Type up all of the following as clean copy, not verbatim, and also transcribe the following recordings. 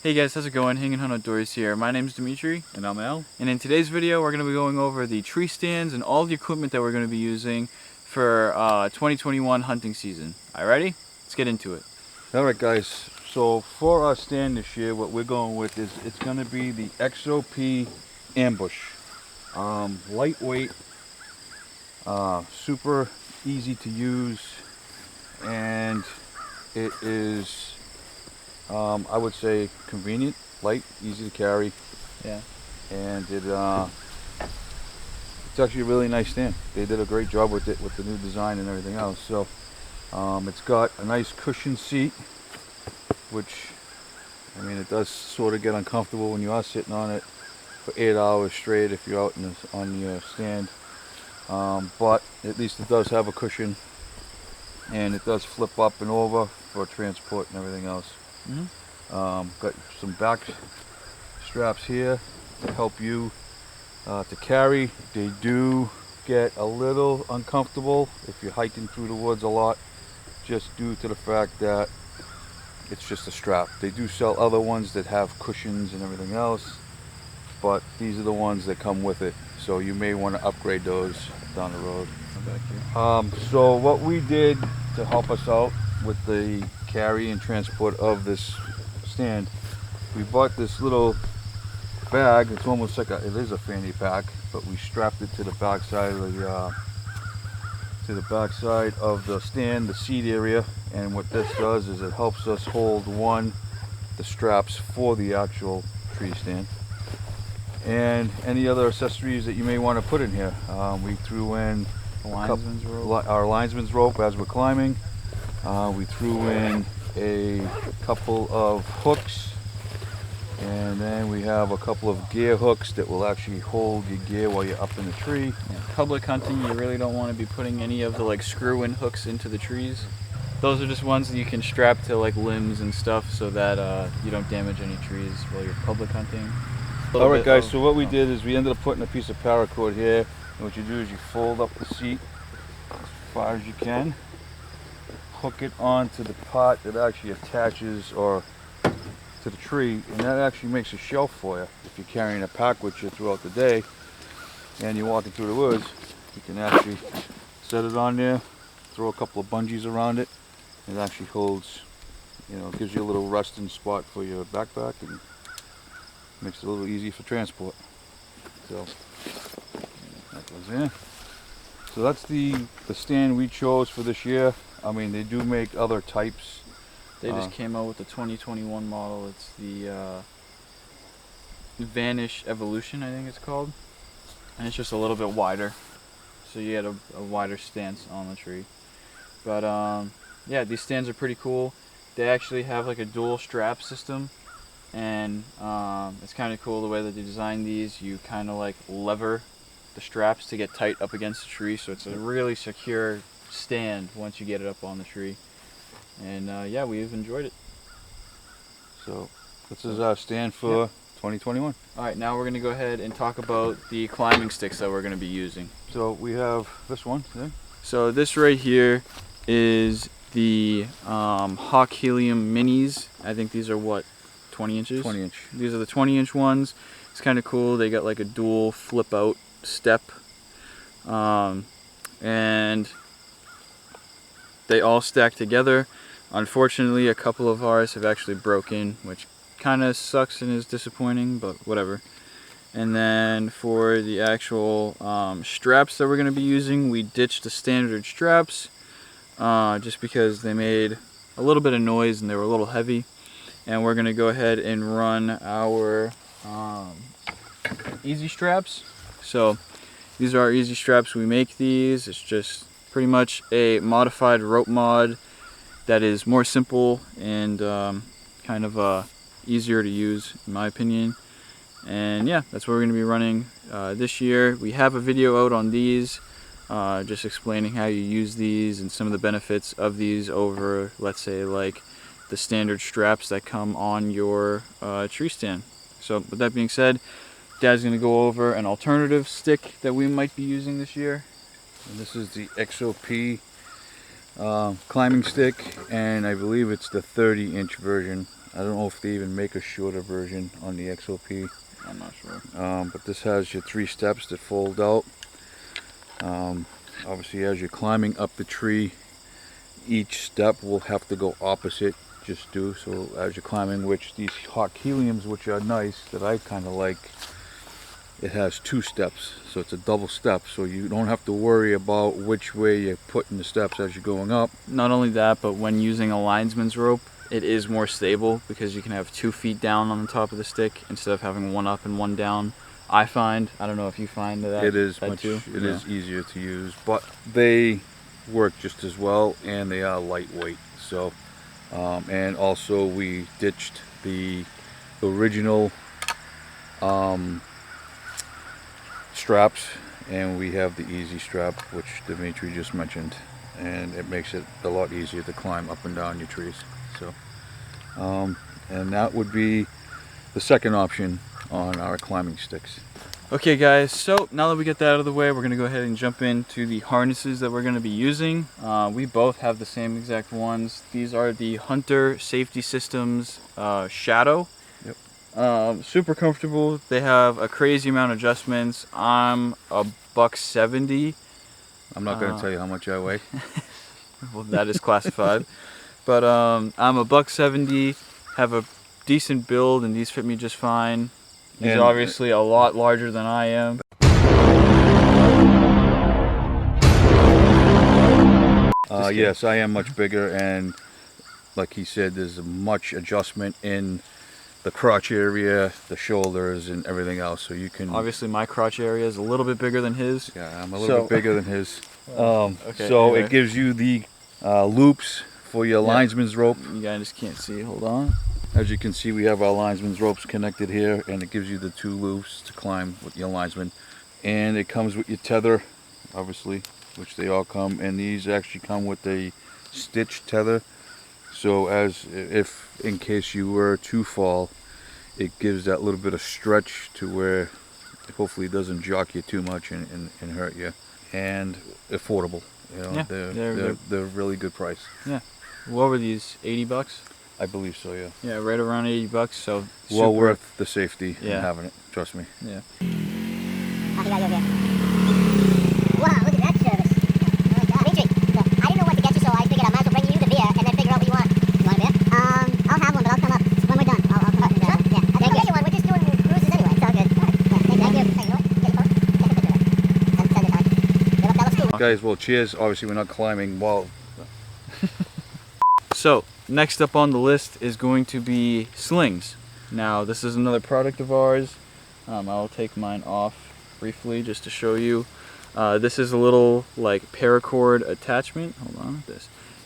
Hey guys, how's it going? Hanging Hunt Outdoors here. My name's Dimitri. And I'm Al. And in today's video, we're going to be going over the tree stands and all the equipment that we're going to be using for 2021 hunting season. All right, ready? Let's get into it. Alright guys, so for our stand this year, what we're going with is it's going to be the XOP Ambush. Lightweight, super easy to use, and it is, I would say, convenient, light, easy to carry. Yeah. And it's actually a really nice stand. They did a great job with it, with the new design and everything else. So it's got a nice cushion seat, which, I mean, it does sort of get uncomfortable when you are sitting on it for 8 hours straight if you're out on the stand. But at least it does have a cushion, and it does flip up and over for transport and everything else. Got some back straps here to help you to carry. They do get a little uncomfortable if you're hiking through the woods a lot, just due to the fact that it's just a strap. They do sell other ones that have cushions and everything else, but these are the ones that come with it, so you may want to upgrade those down the road. So what we did to help us out with the carry and transport of this stand, we bought this little bag. It's almost like it is a fanny pack, but we strapped it to the back side of the stand, the seat area. And what this does is it helps us hold the straps for the actual tree stand, and any other accessories that you may want to put in here. We threw in our linesman's rope as we're climbing. We threw in a couple of hooks, and then we have a couple of gear hooks that will actually hold your gear while you're up in the tree. Yeah. Public hunting, you really don't want to be putting any of the screw-in hooks into the trees. Those are just ones that you can strap to limbs and stuff, so that you don't damage any trees while you're public hunting. Alright guys, so what we did is we ended up putting a piece of paracord here, and what you do is you fold up the seat as far as you can, hook it onto the part that actually attaches to the tree, and that actually makes a shelf for you. If you're carrying a pack with you throughout the day and you're walking through the woods, you can actually set it on there, throw a couple of bungees around it, and it actually holds, it gives you a little resting spot for your backpack and makes it a little easy for transport. So that goes in. So that's the stand we chose for this year. I mean, they do make other types. They just came out with the 2021 model. It's the Vanish Evolution, I think it's called. And it's just a little bit wider. So you get a wider stance on the tree. But yeah, these stands are pretty cool. They actually have a dual strap system. And it's kind of cool the way that they designed these. You kind of lever the straps to get tight up against the tree. So it's a really secure stand once you get it up on the tree. And yeah, we've enjoyed it. So this is our stand for 2021. Alright, now we're going to go ahead and talk about the climbing sticks that we're going to be using. So we have this one. Yeah. So this right here is the Hawk Helium Minis. I think these are what, 20 inches? 20 inch. These are the 20-inch ones. It's kind of cool. They got a dual flip out step. And they all stack together. Unfortunately, a couple of ours have actually broken, which kind of sucks and is disappointing, but whatever. And then for the actual straps that we're going to be using, we ditched the standard straps just because they made a little bit of noise and they were a little heavy. And we're going to go ahead and run our easy straps. So these are our easy straps. We make these. It's just pretty much a modified rope mod that is more simple and kind of easier to use, in my opinion. And yeah, that's what we're going to be running this year. We have a video out on these, just explaining how you use these and some of the benefits of these over, let's say, the standard straps that come on your tree stand. So with that being said, Dad's going to go over an alternative stick that we might be using this year. And this is the XOP climbing stick, and I believe it's the 30-inch version. I don't know if they even make a shorter version on the XOP. I'm not sure. But this has your 3 steps that fold out. Obviously, as you're climbing up the tree, each step will have to go opposite, just do. So as you're climbing, which these hot heliums, which are nice, that I kind of like, it has 2 steps. So it's a double step. So you don't have to worry about which way you're putting the steps as you're going up. Not only that, but when using a linesman's rope, it is more stable because you can have 2 feet down on the top of the stick instead of having 1 up and 1 down. I don't know if you find that. It is easier to use, but they work just as well, and they are lightweight. So, and also we ditched the original straps, and we have the easy strap, which Dimitri just mentioned, and it makes it a lot easier to climb up and down your trees. So, and that would be the second option on our climbing sticks. Okay guys, so now that we get that out of the way, we're going to go ahead and jump into the harnesses that we're going to be using. We both have the same exact ones. These are the Hunter Safety Systems Shadow. Yep. Super comfortable. They have a crazy amount of adjustments. I'm a $170. I'm not going to tell you how much I weigh. Well, that is classified. But I'm a $170, have a decent build, and these fit me just fine. He's obviously a lot larger than I am. Yes, I am much bigger, and like he said, there's much adjustment in the crotch area, the shoulders, and everything else. So you can... Obviously my crotch area is a little bit bigger than his. Yeah, I'm a little bit bigger than his. Okay, so anyway. It gives you the loops for your linesman's rope. You guys can't see, hold on. As you can see, we have our linesman's ropes connected here, and it gives you the 2 loops to climb with your linesman. And it comes with your tether, obviously, which they all come, and these actually come with a stitched tether. So if in case you were to fall, it gives that little bit of stretch to where hopefully it doesn't jock you too much and hurt you. And affordable, you know, yeah, they're really good price. Yeah. What were these, 80 bucks? I believe so, yeah. Yeah, right around 80 bucks, so well worth the safety and having it, trust me. Yeah. Wow, look at that service. Dimitri, I didn't know what to get you, so I figured I might as well bring you the beer and then figure out what you want. You want a beer? I'll have one, but I'll come up when we're done. I'll come up and grab one. Yeah, I'll get you one. We're just doing cruises anyway. It's all good. All right. Yeah, thank you. Hey, you know what? Get a photo. Take a picture of it. Send it, all right. Yeah, look, that looks cool. Guys, well, cheers. Obviously, we're not climbing while... So, next up on the list is going to be Slings. Now, this is another product of ours. I'll take mine off briefly just to show you. This is a little like paracord attachment. Hold on,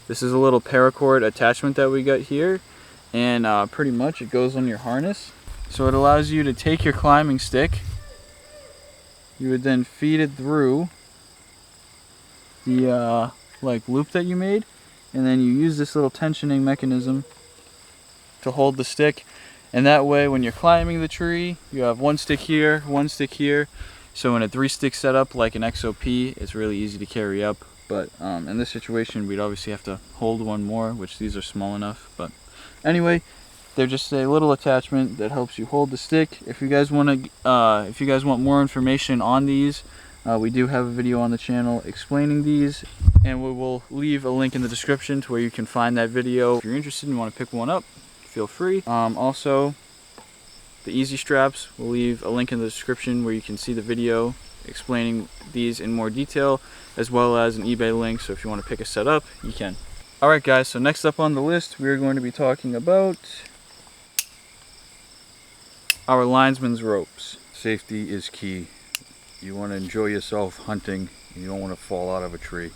this is a little paracord attachment that we got here, and pretty much it goes on your harness. So it allows you to take your climbing stick. You would then feed it through the like loop that you made, and then you use this little tensioning mechanism to hold the stick, and that way when you're climbing the tree you have 1 stick here, 1 stick here. So in a 3-stick setup like an XOP, it's really easy to carry up, but in this situation we'd obviously have to hold 1 more, which these are small enough. But anyway, they're just a little attachment that helps you hold the stick. If you guys want more information on these, we do have a video on the channel explaining these, and we will leave a link in the description to where you can find that video. If you're interested and want to pick one up, feel free. Also, the easy straps, we'll leave a link in the description where you can see the video explaining these in more detail, as well as an eBay link, so if you want to pick a set up, you can. Alright guys, so next up on the list, we're going to be talking about our linesman's ropes. Safety is key. You want to enjoy yourself hunting, and you don't want to fall out of a tree,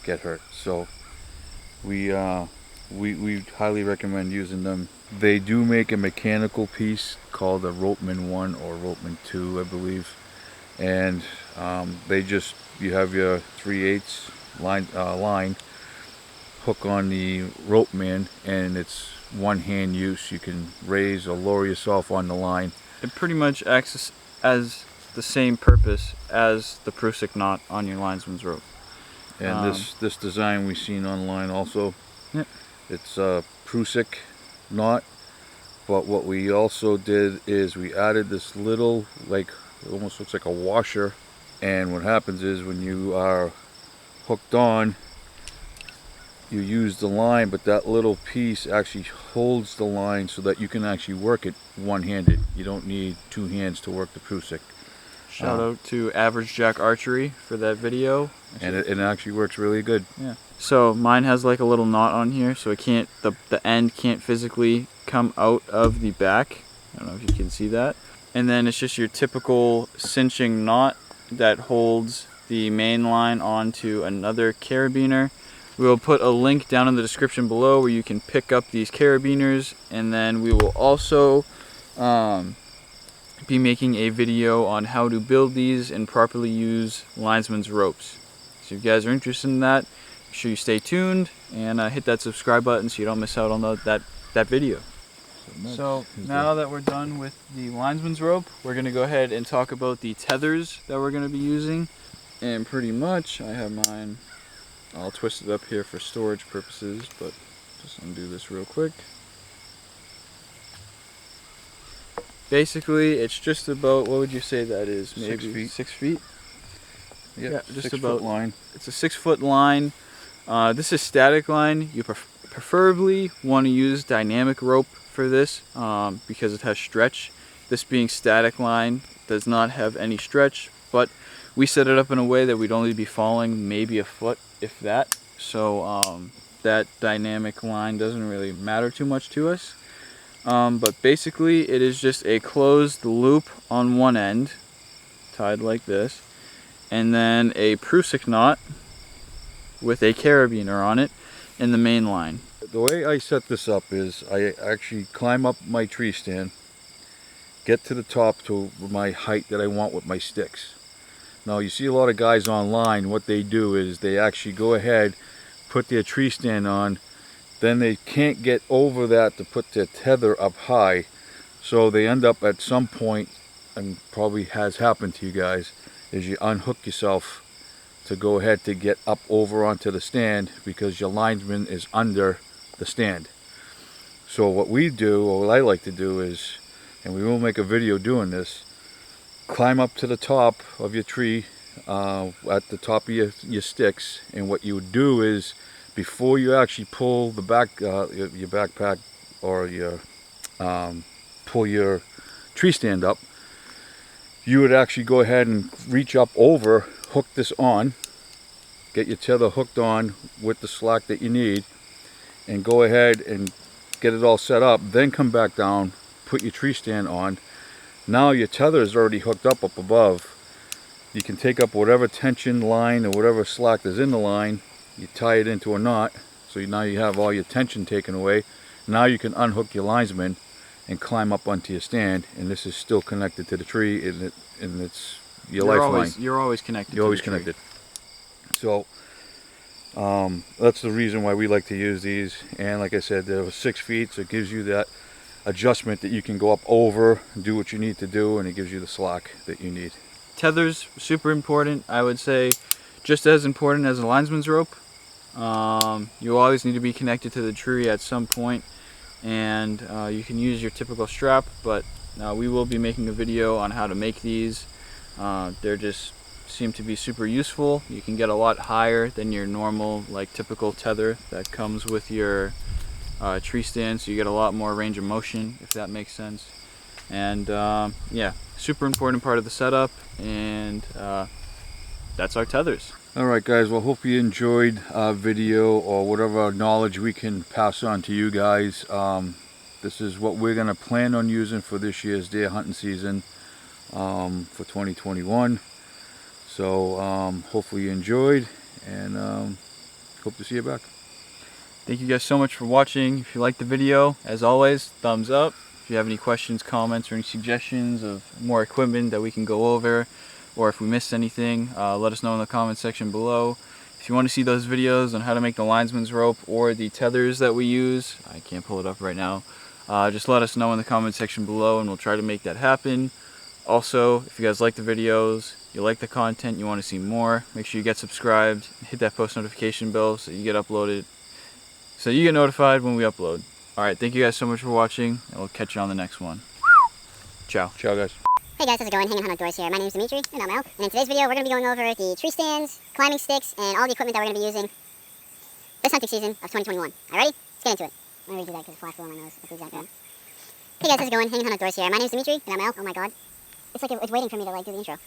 get hurt. So we highly recommend using them. They do make a mechanical piece called a Ropeman 1 or Ropeman 2, I believe, and you have your 3/8 line hook on the Ropeman, and it's one-hand use. You can raise or lower yourself on the line. It pretty much acts as the same purpose as the Prusik knot on your linesman's rope. And this design we've seen online also. Yep. It's a Prusik knot, but what we also did is we added this little, like, it almost looks like a washer, and what happens is when you are hooked on, you use the line, but that little piece actually holds the line so that you can actually work it one-handed. You don't need two hands to work the Prusik. Shout out to Average Jack Archery for that video. And it actually works really good. Yeah. So mine has like a little knot on here, so it can't, the end can't physically come out of the back. I don't know if you can see that. And then it's just your typical cinching knot that holds the main line onto another carabiner. We will put a link down in the description below where you can pick up these carabiners, and then we will also be making a video on how to build these and properly use linesman's ropes. So if you guys are interested in that, make sure you stay tuned and hit that subscribe button so you don't miss out on that video. So now that we're done with the linesman's rope, we're going to go ahead and talk about the tethers that we're going to be using. And pretty much I have mine, I'll twist it up here for storage purposes, but just undo this real quick. Basically, it's just about, what would you say that is? Maybe 6 feet. 6 feet? Yeah, just 6 about. foot line. It's a 6 foot line. This is static line. You preferably want to use dynamic rope for this because it has stretch. This being static line does not have any stretch, but we set it up in a way that we'd only be falling maybe a foot, if that. So that dynamic line doesn't really matter too much to us. But basically it is just a closed loop on one end, tied like this, and then a Prusik knot with a carabiner on it in the main line. The way I set this up is I actually climb up my tree stand, get to the top to my height that I want with my sticks. Now you see a lot of guys online, what they do is they actually go ahead, put their tree stand on, then they can't get over that to put their tether up high, so they end up at some point, and probably has happened to you guys, is you unhook yourself to go ahead to get up over onto the stand because your linesman is under the stand. So what we do, or what I like to do is, and we will make a video doing this, climb up to the top of your tree at the top of your sticks, and what you would do is before you actually pull the back your backpack or your pull your tree stand up, you would actually go ahead and reach up over, hook this on, get your tether hooked on with the slack that you need, and go ahead and get it all set up, then come back down, put your tree stand on. Now your tether is already hooked up above. You can take up whatever tension line or whatever slack is in the line, you tie it into a knot, so now you have all your tension taken away. Now you can unhook your linesman and climb up onto your stand, and this is still connected to the tree, and it's your lifeline. You're always connected. You're always connected. So that's the reason why we like to use these, and like I said, they're 6 feet, so it gives you that adjustment that you can go up over, do what you need to do, and it gives you the slack that you need. Tethers, super important. I would say just as important as a linesman's rope. You always need to be connected to the tree at some point, and you can use your typical strap, but we will be making a video on how to make these. They're just seem to be super useful. You can get a lot higher than your normal, like, typical tether that comes with your tree stand, so you get a lot more range of motion, if that makes sense. And yeah, super important part of the setup, and that's our tethers. Alright guys, well, hope you enjoyed our video, or whatever knowledge we can pass on to you guys. This is what we're going to plan on using for this year's deer hunting season for 2021. So hopefully you enjoyed, and hope to see you back. Thank you guys so much for watching. If you liked the video, as always, thumbs up. If you have any questions, comments, or any suggestions of more equipment that we can go over, or if we missed anything, let us know in the comment section below. If you want to see those videos on how to make the linesman's rope or the tethers that we use, I can't pull it up right now, just let us know in the comment section below, and we'll try to make that happen. Also, if you guys like the videos, you like the content, you want to see more, make sure you get subscribed, hit that post notification bell so you get notified when we upload. Alright, thank you guys so much for watching, and we'll catch you on the next one. Ciao. Ciao, guys. Hey guys, how's it going? Hanging Hunt Outdoors here. My name is Dimitri, and I'm Mel. And in today's video, we're going to be going over the tree stands, climbing sticks, and all the equipment that we're going to be using this hunting season of 2021. Alright, let's get into it. I'm going to redo that because the flash blew on my nose. That's the exact one. Hey guys, how's it going? Hanging Hunt Outdoors here. My name is Dimitri, and I'm Mel. Oh my god. It's like it's waiting for me to like do the intro.